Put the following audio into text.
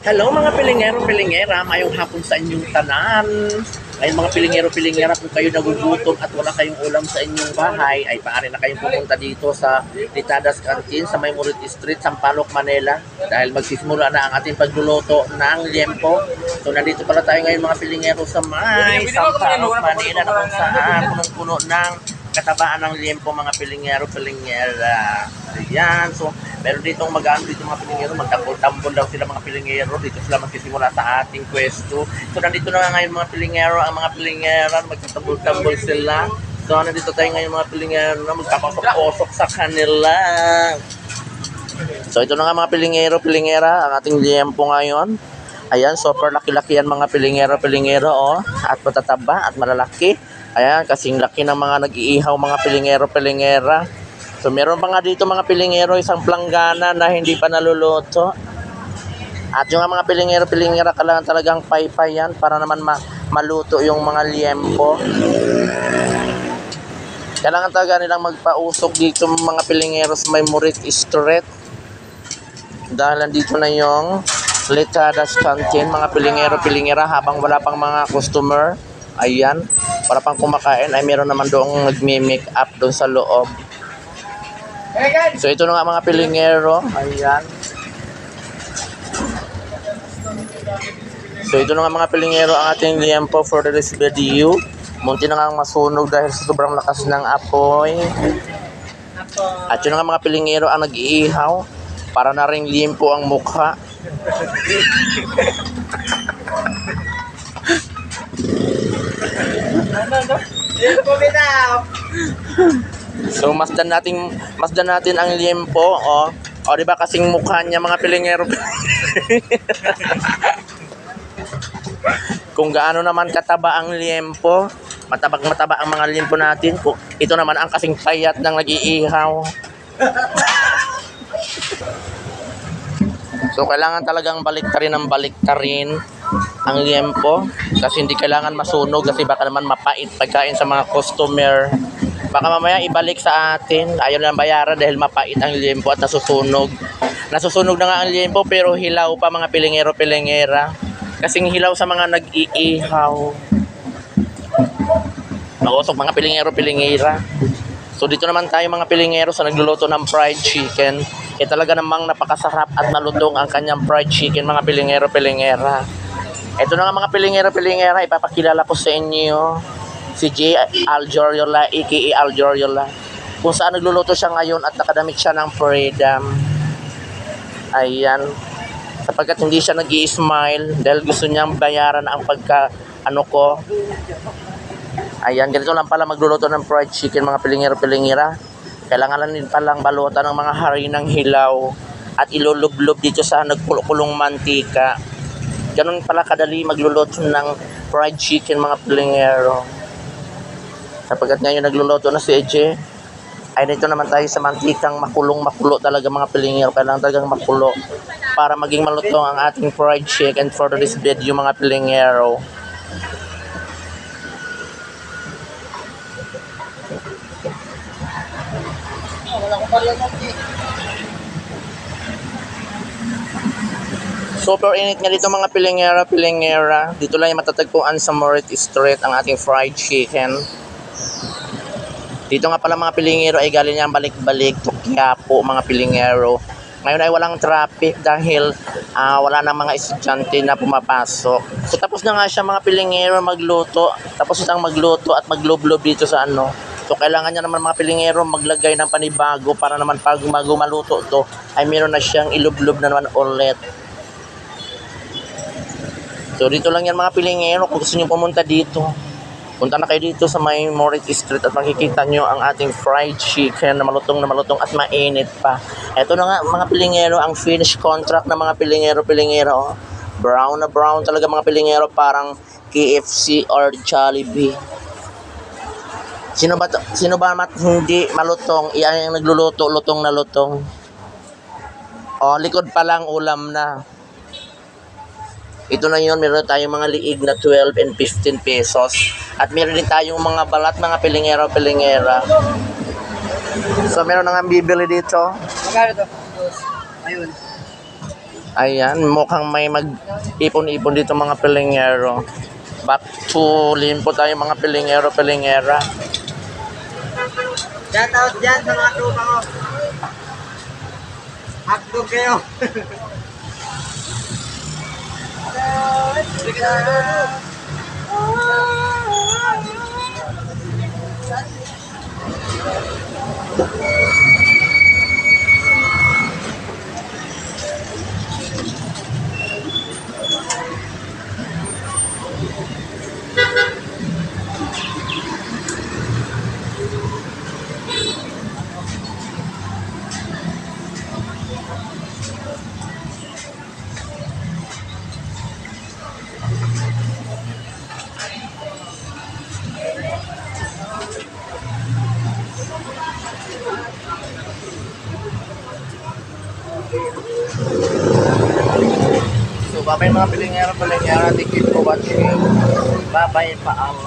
Hello mga pilingero-pilingera, mayong hapon sa inyong tanan. Ay mga pilingero-pilingera, kung kayo nagugutom at wala kayong ulam sa inyong bahay, ay paari na kayong pumunta dito sa Litadas Canteen sa Maymurit Street, Sampaloc, Manila. Dahil magsisimula na ang ating pagluluto ng liempo. So nandito pala tayo ngayon mga pilingero sa may Sampaloc, Manila na kung saan punong-puno ng katabaan ng liempo mga pilingero-pilingera. Ayan, so meron ditong mag-ano dito mga pilingero, magtambol-tambol daw sila mga pilingero, dito sila magsisimula sa ating pwesto. So nandito na nga ngayon mga pilingero, ang mga pilingero, magtambol-tambol sila. So nandito tayo ngayon mga pilingero na magkapasok-posok sa kanila. So ito na nga mga pilingero-pilingera, ang ating liempo ngayon. Ayan, super laki-laki yan mga pilingero-pilingero, oh, at matataba at malalaki. Ayan, kasing laki ng mga nag-iihaw mga pilingero-pilingera. So meron pa nga dito mga pilingero, isang planggana na hindi pa naluluto. At yung mga pilingero-pilingera, kailangan talagang paypay yan para naman maluto yung mga liempo. Kailangan talaga nilang magpausok dito mga pilingero sa Maymurit Street. Dahil nandito na yung Litadas Canteen mga pilingero-pilingera habang wala pang mga customer. Ayan, para pang kumakain ay meron naman doong nagme-make up doon sa loob. So ito na nga mga pilingero. Ayan. So ito na nga mga pilingero ang ating liempo for this video. Munti na nga masunog dahil sa sobrang lakas ng apoy. At yun na nga mga pilingero ang nag-iihaw. Para na rin liempo ang mukha. So masdan natin ang liempo, oh. O di ba kasing mukha niya mga pilingero. Kung gaano naman kataba ang liempo, mataba ang mga liempo natin. Ito naman ang kasing payat ng nag-iihaw. So kailangan talagang baliktarin ang liempo kasi hindi kailangan masunog kasi baka naman mapait pagkain sa mga customer. Baka mamaya ibalik sa atin, ayaw na bayaran dahil mapait ang liempo at nasusunog. Nasusunog na nga ang liempo pero hilaw pa mga pilingero-pilingera. Kasing hilaw sa mga nag-iihaw. Mausok mga pilingero-pilingera. So dito naman tayo mga pilingero sa nagluluto ng fried chicken. Talaga namang napakasarap at malutong ang kanyang fried chicken mga pilingero-pilingera. Ito na nga mga pilingero-pilingera, ipapakilala ko sa inyo si J. Aljoriola aka Aljoriola, kung saan nagluluto siya ngayon at nakadamit siya ng freedom. Ayan, sapagkat hindi siya nag-i-smile dahil gusto niyang bayaran ang ko. Ayan, ganito lang pala magluluto ng fried chicken mga pilingero-pilingera. Kailangan lang din palang balutan ng mga harinang hilaw at ilulublob dito sa nagkulong mantika. Ganun pala kadali magluluto ng fried chicken mga pilingero. Sapagkat ngayon nagluluto na si Eje, ay dito naman tayo sa mantikang makulo talaga mga pilingero. Kailangan talagang makulo para maging malutong ang ating fried chicken for this video mga pilingero. Super init nga dito mga pilingera. Dito lang yung matatagpuan sa Maymurit Street ang ating fried chicken. Dito nga pala mga pilingero ay galing niyang balik-balik to Quiapo mga pilingero. Ngayon ay walang traffic dahil wala na mga estudyante na pumapasok. So tapos na nga siya mga pilingero magluto. Tapos itang magluto at maglublob dito sa ano. So kailangan niya naman mga pilingero maglagay ng panibago para naman pag maluto to ay meron na siyang ilublob na naman ulit. So dito lang yan mga pilingero, kung gusto niyo pumunta dito, punta na kayo dito sa Maymurit Street at makikita nyo ang ating fried chicken na malutong at mainit pa. Ito na nga mga pilingero ang finished contract ng mga pilingero. Brown na brown talaga mga pilingero, parang KFC or Jollibee. Sino ba hindi malutong? Iyan yung nagluluto, lutong na lutong. O, likod pa lang ulam na. Ito na yun, meron tayong mga liig na 12 and 15 pesos. At meron din tayong mga balat, mga pilingero-pilingera. So meron na nga bibili dito. Magkano ito? Ayun. Ayan, mukhang may mag-ipon-ipon dito mga pilingero. Back to limpo tayo mga pilingero, pilingera. Shout out dyan sa mga tropa ko. Hotdog kayo. So, bye-bye mga pilingero, pilingera. Thank you for watching. Bye-bye, paalam.